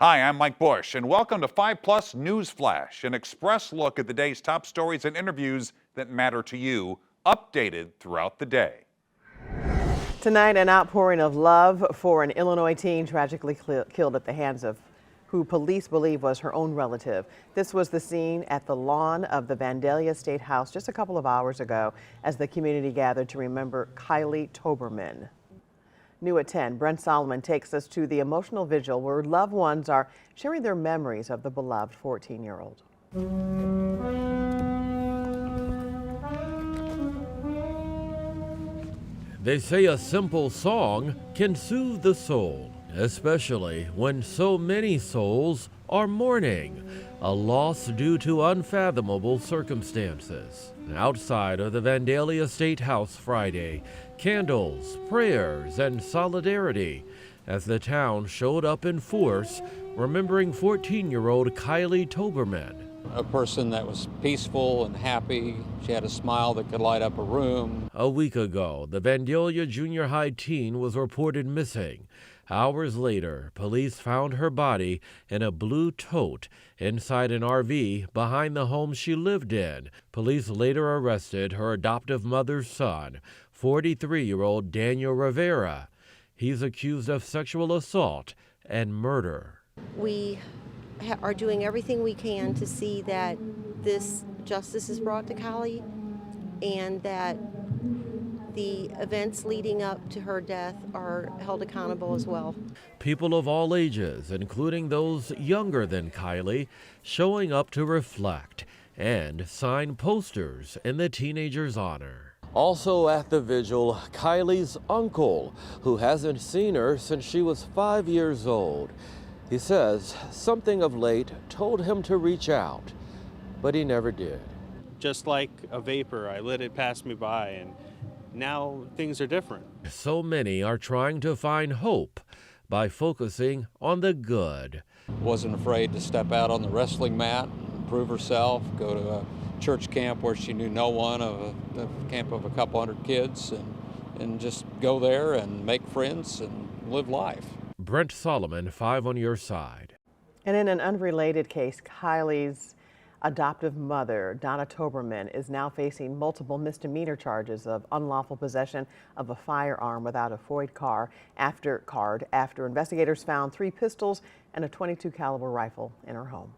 Hi, I'm Mike Bush, and welcome to 5 Plus News Flash, an express look at the day's top stories and interviews that matter to you, updated throughout the day. Tonight, an outpouring of love for an Illinois teen tragically killed at the hands of who police believe was her own relative. This was the scene at the lawn of the Vandalia State House just a couple of hours ago as the community gathered to remember Kylie Toberman. New at 10, Brent Solomon takes us to the emotional vigil where loved ones are sharing their memories of the beloved 14-year-old. They say a simple song can soothe the soul, especially when so many souls are mourning a loss due to unfathomable circumstances. Outside of the Vandalia State House Friday, candles, prayers, and solidarity as the town showed up in force, remembering 14-year-old Kylie Toberman. A person that was peaceful and happy. She had a smile that could light up a room. A week ago, the Vandalia Junior High teen was reported missing. Hours later, police found her body in a blue tote inside an RV behind the home she lived in. Police later arrested her adoptive mother's son, 43-year-old Daniel Rivera. He's accused of sexual assault and murder. We are doing everything we can to see that this justice is brought to Kylie and that the events leading up to her death are held accountable as well. People of all ages, including those younger than Kylie, showing up to reflect and sign posters in the teenager's honor. Also at the vigil, Kylie's uncle, who hasn't seen her since she was 5 years old. He says something of late told him to reach out, but he never did. Just like a vapor, I let it pass me by, and now things are different. So many are trying to find hope by focusing on the good. Wasn't afraid to step out on the wrestling mat, prove herself, go to a church camp where she knew no one, of a camp of a couple hundred kids, and just go there and make friends and live life. Brent Solomon, 5 on your side. And in an unrelated case, Kylie's adoptive mother, Donna Toberman, is now facing multiple misdemeanor charges of unlawful possession of a firearm without a FOID card after investigators found 3 pistols and a .22 caliber rifle in her home.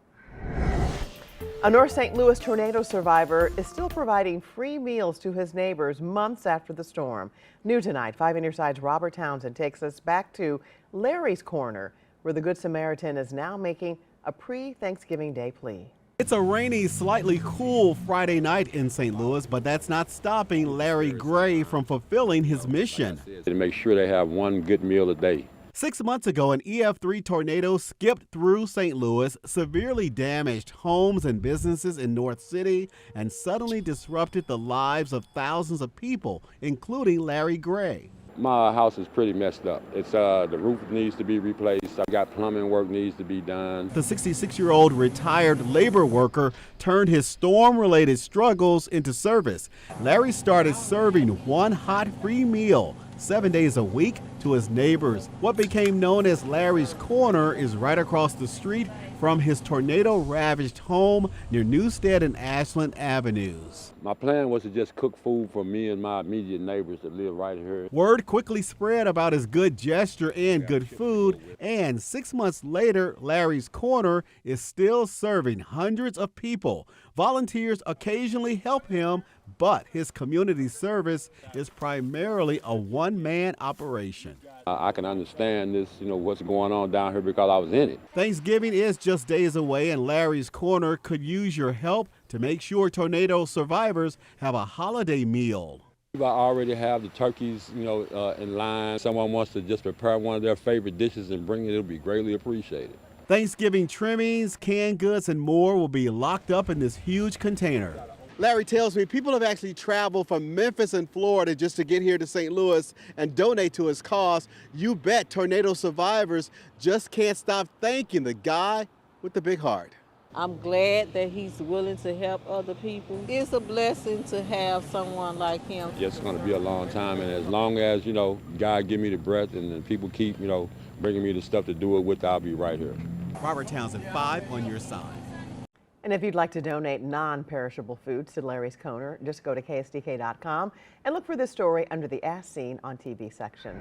A North St. Louis tornado survivor is still providing free meals to his neighbors months after the storm. New tonight, 5 on your side's Robert Townsend takes us back to Larry's Corner, where the Good Samaritan is now making a pre-Thanksgiving Day plea. It's a rainy, slightly cool Friday night in St. Louis, but that's not stopping Larry Gray from fulfilling his mission. To make sure they have one good meal a day. 6 months ago, an EF3 tornado skipped through St. Louis, severely damaged homes and businesses in North City, and suddenly disrupted the lives of thousands of people, including Larry Gray. My house is pretty messed up. It's the roof needs to be replaced. I got plumbing work needs to be done. The 66-year-old retired labor worker turned his storm-related struggles into service. Larry started serving one hot free meal 7 days a week to his neighbors. What became known as Larry's Corner is right across the street from his tornado-ravaged home near Newstead and Ashland Avenues. My plan was to just cook food for me and my immediate neighbors that live right here. Word quickly spread about his good gesture and good food, and 6 months later, Larry's Corner is still serving hundreds of people. Volunteers occasionally help him, but his community service is primarily a one-man operation. I can understand this, what's going on down here because I was in it. Thanksgiving is just days away, and Larry's Corner could use your help to make sure tornado survivors have a holiday meal. I already have the turkeys, in line. Someone wants to just prepare one of their favorite dishes and bring it, it'll be greatly appreciated. Thanksgiving trimmings, canned goods, and more will be locked up in this huge container. Larry tells me people have actually traveled from Memphis and Florida just to get here to St. Louis and donate to his cause. You bet tornado survivors just can't stop thanking the guy with the big heart. I'm glad that he's willing to help other people. It's a blessing to have someone like him. It's going to be a long time, and as long as, God give me the breath and people keep, bringing me the stuff to do it with, I'll be right here. Robert Townsend, 5 on your side. And if you'd like to donate non-perishable foods to Larry's Corner, just go to ksdk.com and look for this story under the As Seen on TV section.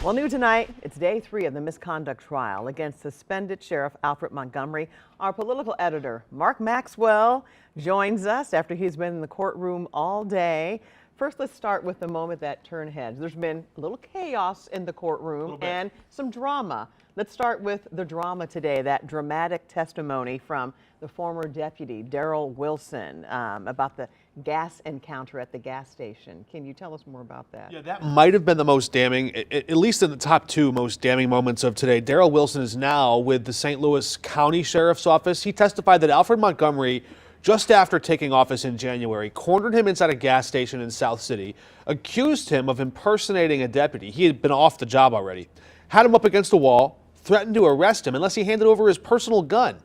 Well, new tonight, it's day 3 of the misconduct trial against suspended Sheriff Alfred Montgomery. Our political editor, Mark Maxwell, joins us after he's been in the courtroom all day. First, let's start with the moment that turned heads. There's been a little chaos in the courtroom and some drama. Let's start with the drama today, that dramatic testimony from the former deputy, Darrell Wilson, about the gas encounter at the gas station. Can you tell us more about that? Yeah, that might have been the most damning, at least in the top 2 most damning moments of today. Darrell Wilson is now with the St. Louis County Sheriff's Office. He testified that Alfred Montgomery, just after taking office in January, cornered him inside a gas station in South City, accused him of impersonating a deputy. He had been off the job already, had him up against a wall, threatened to arrest him unless he handed over his personal gun.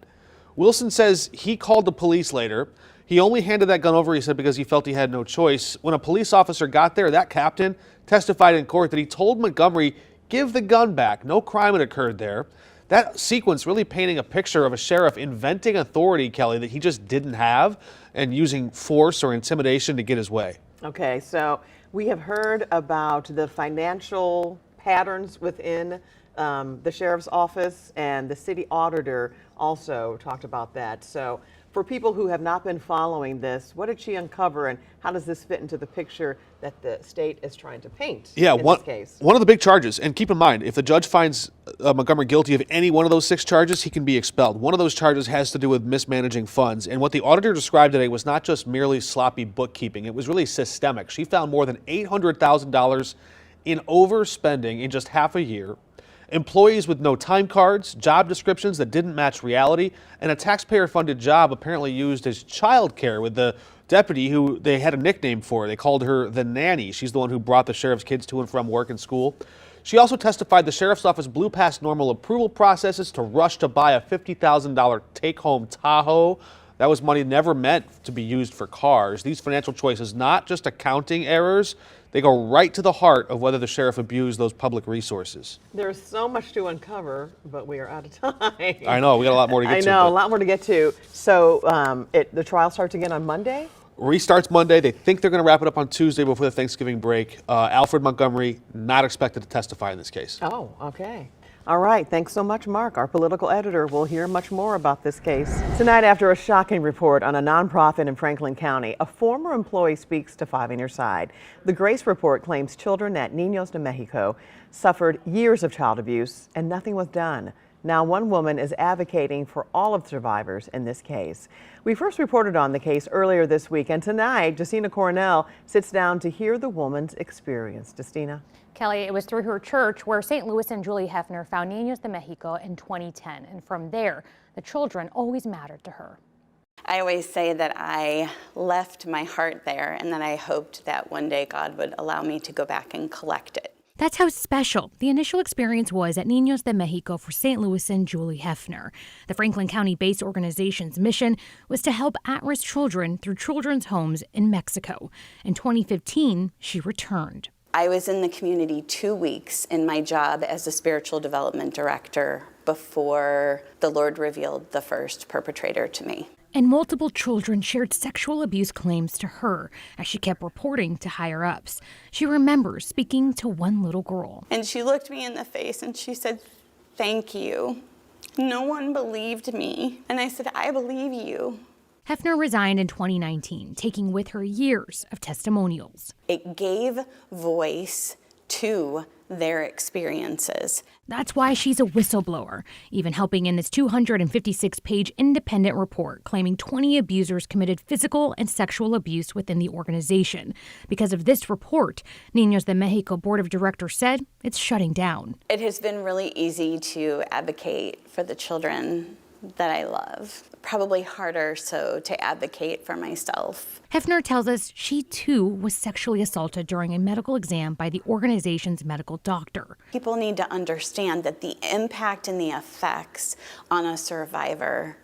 Wilson says he called the police later. He only handed that gun over, he said, because he felt he had no choice. When a police officer got there, that captain testified in court that he told Montgomery, "Give the gun back." No crime had occurred there. That sequence really painting a picture of a sheriff inventing authority, Kelly, that he just didn't have and using force or intimidation to get his way. Okay, so we have heard about the financial patterns within the sheriff's office, and the city auditor also talked about that. So for people who have not been following this, what did she uncover, and how does this fit into the picture that the state is trying to paint in this case? One of the big charges, and keep in mind, if the judge finds Montgomery guilty of any one of those 6 charges, he can be expelled. One of those charges has to do with mismanaging funds. And what the auditor described today was not just merely sloppy bookkeeping. It was really systemic. She found more than $800,000 in overspending in just half a year, employees with no time cards, job descriptions that didn't match reality, and a taxpayer-funded job apparently used as childcare with the deputy who they had a nickname for. They called her the nanny. She's the one who brought the sheriff's kids to and from work and school. She also testified the sheriff's office blew past normal approval processes to rush to buy a $50,000 take-home Tahoe. That was money never meant to be used for cars. These financial choices, not just accounting errors, they go right to the heart of whether the sheriff abused those public resources. There's so much to uncover, but we are out of time. I know, we got a lot more to get to. I know, a lot more to get to. So the trial starts again on Monday? Restarts Monday. They think they're going to wrap it up on Tuesday before the Thanksgiving break. Alfred Montgomery not expected to testify in this case. Oh, okay. All right. Thanks so much, Mark. Our political editor will hear much more about this case. Tonight, after a shocking report on a nonprofit in Franklin County, a former employee speaks to 5 on Your Side. The Grace Report claims children at Niños de Mexico suffered years of child abuse and nothing was done. Now, one woman is advocating for all of the survivors in this case. We first reported on the case earlier this week, and tonight, Justina Cornell sits down to hear the woman's experience. Justina? Kelly, it was through her church where St. Louis and Julie Hefner found Niños de Mexico in 2010. And from there, the children always mattered to her. I always say that I left my heart there and that I hoped that one day God would allow me to go back and collect it. That's how special the initial experience was at Niños de Mexico for St. Louis and Julie Hefner. The Franklin County-based organization's mission was to help at-risk children through children's homes in Mexico. In 2015, she returned. I was in the community 2 weeks in my job as a spiritual development director before the Lord revealed the first perpetrator to me. And multiple children shared sexual abuse claims to her as she kept reporting to higher-ups. She remembers speaking to one little girl. And she looked me in the face and she said, "Thank you. No one believed me." And I said, "I believe you." Hefner resigned in 2019, taking with her years of testimonials. It gave voice to their experiences. That's why she's a whistleblower, even helping in this 256-page independent report claiming 20 abusers committed physical and sexual abuse within the organization. Because of this report, Niños de Mexico Board of Directors said it's shutting down. It has been really easy to advocate for the children that I love. Probably harder so to advocate for myself. Hefner tells us she too was sexually assaulted during a medical exam by the organization's medical doctor. People need to understand that the impact and the effects on a survivor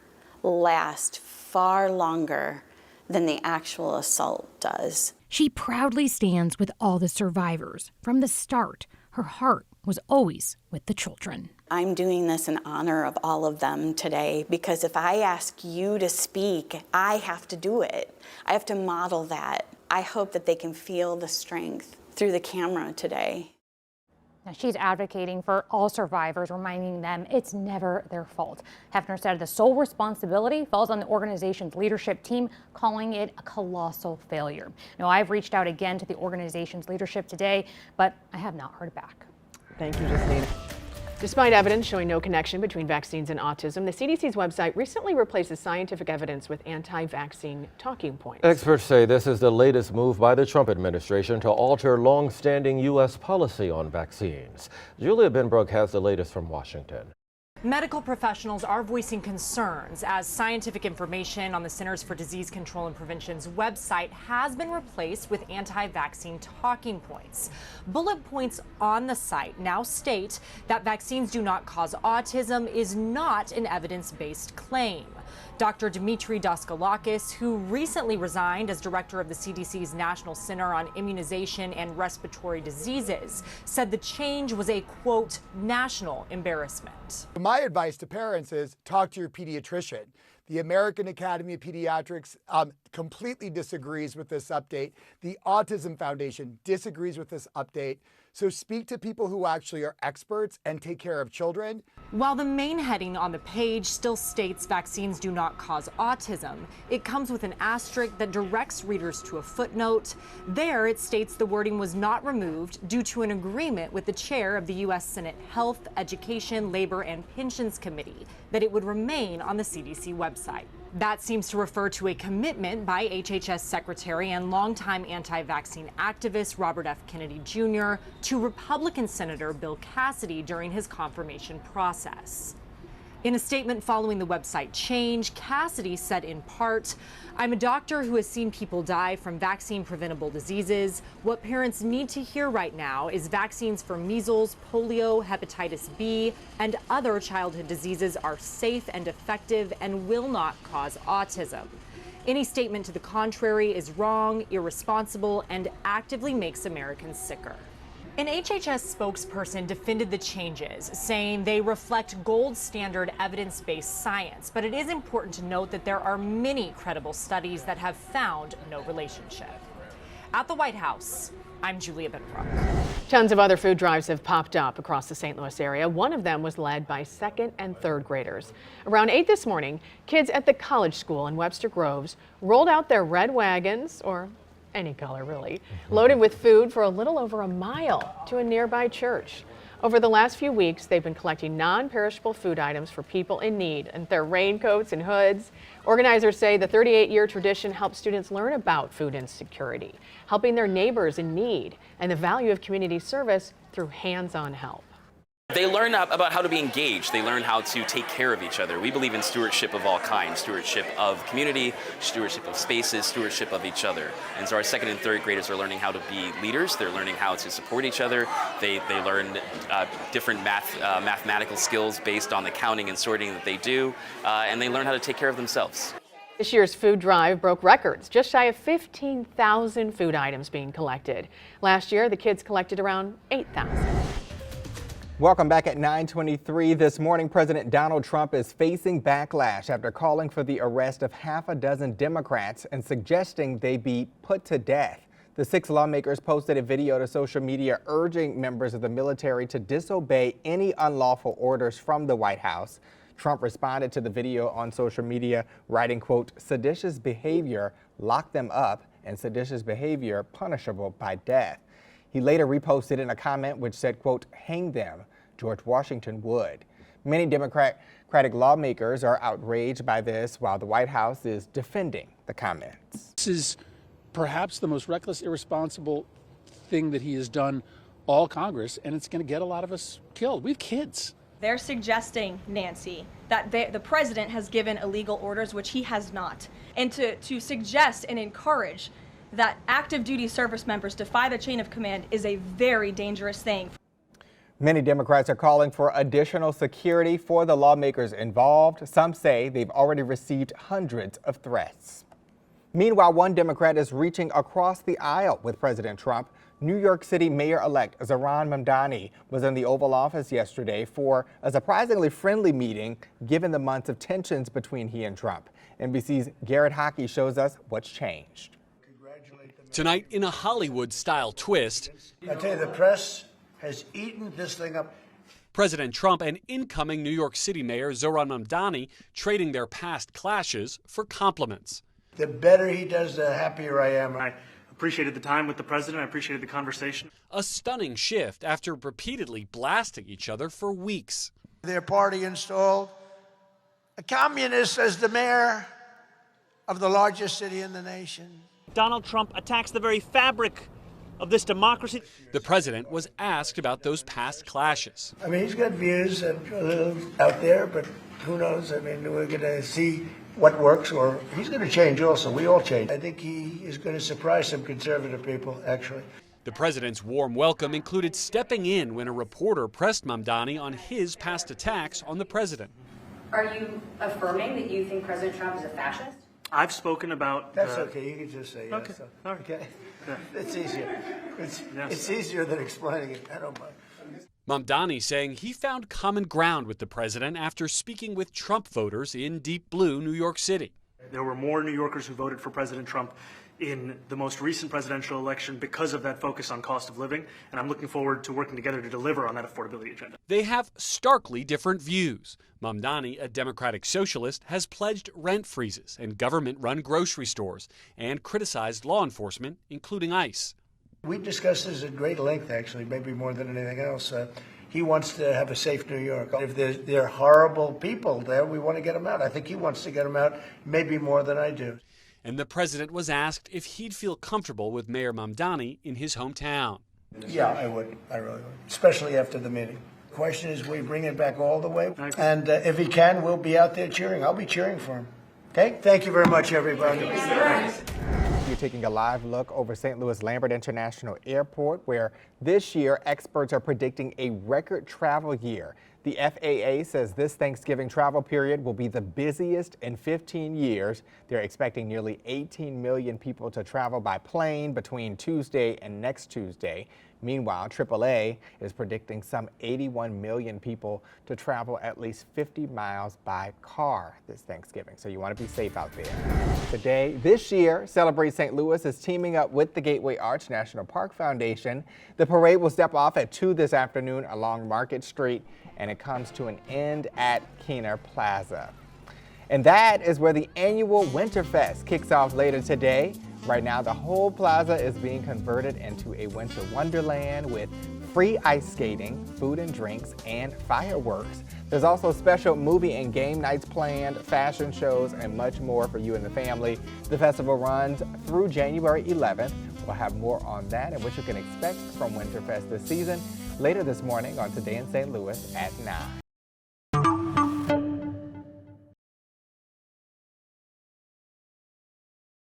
last far longer than the actual assault does. She proudly stands with all the survivors. From the start, her heart was always with the children. I'm doing this in honor of all of them today, because if I ask you to speak, I have to do it. I have to model that. I hope that they can feel the strength through the camera today. Now, she's advocating for all survivors, reminding them it's never their fault. Hefner said the sole responsibility falls on the organization's leadership team, calling it a colossal failure. Now, I've reached out again to the organization's leadership today, but I have not heard back. Thank you, Justine. Despite evidence showing no connection between vaccines and autism, the CDC's website recently replaces scientific evidence with anti-vaccine talking points. Experts say this is the latest move by the Trump administration to alter long-standing U.S. policy on vaccines. Julia Benbrook has the latest from Washington. Medical professionals are voicing concerns as scientific information on the Centers for Disease Control and Prevention's website has been replaced with anti-vaccine talking points. Bullet points on the site now state that vaccines do not cause autism is not an evidence-based claim. Dr. Dimitri Daskalakis, who recently resigned as director of the CDC's National Center on Immunization and Respiratory Diseases, said the change was a, quote, national embarrassment. My advice to parents is talk to your pediatrician. The American Academy of Pediatrics completely disagrees with this update. The Autism Foundation disagrees with this update. So speak to people who actually are experts and take care of children. While the main heading on the page still states vaccines do not cause autism, it comes with an asterisk that directs readers to a footnote. There it states the wording was not removed due to an agreement with the chair of the U.S. Senate Health, Education, Labor, and Pensions Committee that it would remain on the CDC website. That seems to refer to a commitment by HHS Secretary and longtime anti-vaccine activist Robert F. Kennedy Jr. to Republican Senator Bill Cassidy during his confirmation process. In a statement following the website change, Cassidy said in part, "I'm a doctor who has seen people die from vaccine-preventable diseases. What parents need to hear right now is vaccines for measles, polio, hepatitis B, and other childhood diseases are safe and effective and will not cause autism. Any statement to the contrary is wrong, irresponsible, and actively makes Americans sicker." An HHS spokesperson defended the changes, saying they reflect gold standard evidence-based science. But it is important to note that there are many credible studies that have found no relationship. At the White House, I'm Julia Benbrook. Tons of other food drives have popped up across the St. Louis area. One of them was led by 2nd and 3rd graders. Around 8 this morning, kids at the College School in Webster Groves rolled out their red wagons, or any color really, loaded with food for a little over a mile to a nearby church. Over the last few weeks, they've been collecting non-perishable food items for people in need, and their raincoats and hoods. Organizers say the 38-year tradition helps students learn about food insecurity, helping their neighbors in need, and the value of community service through hands-on help. They learn about how to be engaged. They learn how to take care of each other. We believe in stewardship of all kinds, stewardship of community, stewardship of spaces, stewardship of each other. And so our 2nd and 3rd graders are learning how to be leaders. They're learning how to support each other. They learn different mathematical skills based on the counting and sorting that they do. And they learn how to take care of themselves. This year's food drive broke records, just shy of 15,000 food items being collected. Last year, the kids collected around 8,000. Welcome back at 9:23 this morning. President Donald Trump is facing backlash after calling for the arrest of half a dozen Democrats and suggesting they be put to death. The 6 lawmakers posted a video to social media urging members of the military to disobey any unlawful orders from the White House. Trump responded to the video on social media, writing, quote, "Seditious behavior, lock them up, and seditious behavior punishable by death." He later reposted in a comment which said, quote, "Hang them, George Washington would." Many Democratic lawmakers are outraged by this, while the White House is defending the comments. This is perhaps the most reckless, irresponsible thing that he has done all Congress, and it's going to get a lot of us killed. We have kids. They're suggesting, Nancy, that the president has given illegal orders, which he has not. And to suggest and encourage that active duty service members defy the chain of command is a very dangerous thing. Many Democrats are calling for additional security for the lawmakers involved. Some say they've already received hundreds of threats. Meanwhile, one Democrat is reaching across the aisle with President Trump. New York City Mayor-elect Zohran Mamdani was in the Oval Office yesterday for a surprisingly friendly meeting given the months of tensions between he and Trump. NBC's Garrett Hockey shows us what's changed. Tonight, in a Hollywood-style twist, I tell you, the press has eaten this thing up. President Trump and incoming New York City Mayor Zohran Mamdani trading their past clashes for compliments. The better he does, the happier I am. I appreciated the time with the president. I appreciated the conversation. A stunning shift after repeatedly blasting each other for weeks. Their party installed a communist as the mayor of the largest city in the nation. Donald Trump attacks the very fabric of this democracy. The president was asked about those past clashes. I mean, he's got views that are a little out there, but who knows? I mean, we're going to see what works, or he's going to change also. We all change. I think he is going to surprise some conservative people, actually. The president's warm welcome included stepping in when a reporter pressed Mamdani on his past attacks on the president. Are you affirming that you think President Trump is a fascist? I've spoken about... That's okay. You can just say yes. Okay. All right. Okay. It's easier. It's easier than explaining it. I don't mind. Mamdani saying he found common ground with the president after speaking with Trump voters in deep blue New York City. There were more New Yorkers who voted for President Trump in the most recent presidential election because of that focus on cost of living, and I'm looking forward to working together to deliver on that affordability agenda. They have starkly different views. Mamdani, a Democratic socialist, has pledged rent freezes and government-run grocery stores and criticized law enforcement, including ICE. We discussed this at great length, actually, maybe more than anything else. He wants to have a safe New York. If there are horrible people there, we want to get them out. I think he wants to get them out maybe more than I do. And the president was asked if he'd feel comfortable with Mayor Mamdani in his hometown. Yeah, I would. I really would, especially after the meeting. The question is, we bring it back all the way? And if he can, we'll be out there cheering. I'll be cheering for him. Okay? Thank you very much, everybody. You're taking a live look over St. Louis Lambert International Airport, where this year experts are predicting a record travel year. The FAA says this Thanksgiving travel period will be the busiest in 15 years. They're expecting nearly 18 million people to travel by plane between Tuesday and next Tuesday. Meanwhile, AAA is predicting some 81 million people to travel at least 50 miles by car this Thanksgiving. So you want to be safe out there. This year, Celebrate St. Louis is teaming up with the Gateway Arch National Park Foundation. The parade will step off at 2 this afternoon along Market Street, and it comes to an end at Keener Plaza. And that is where the annual Winterfest kicks off later today. Right now, the whole plaza is being converted into a winter wonderland with free ice skating, food and drinks, and fireworks. There's also special movie and game nights planned, fashion shows, and much more for you and the family. The festival runs through January 11th. We'll have more on that and what you can expect from Winterfest this season later this morning on Today in St. Louis at 9.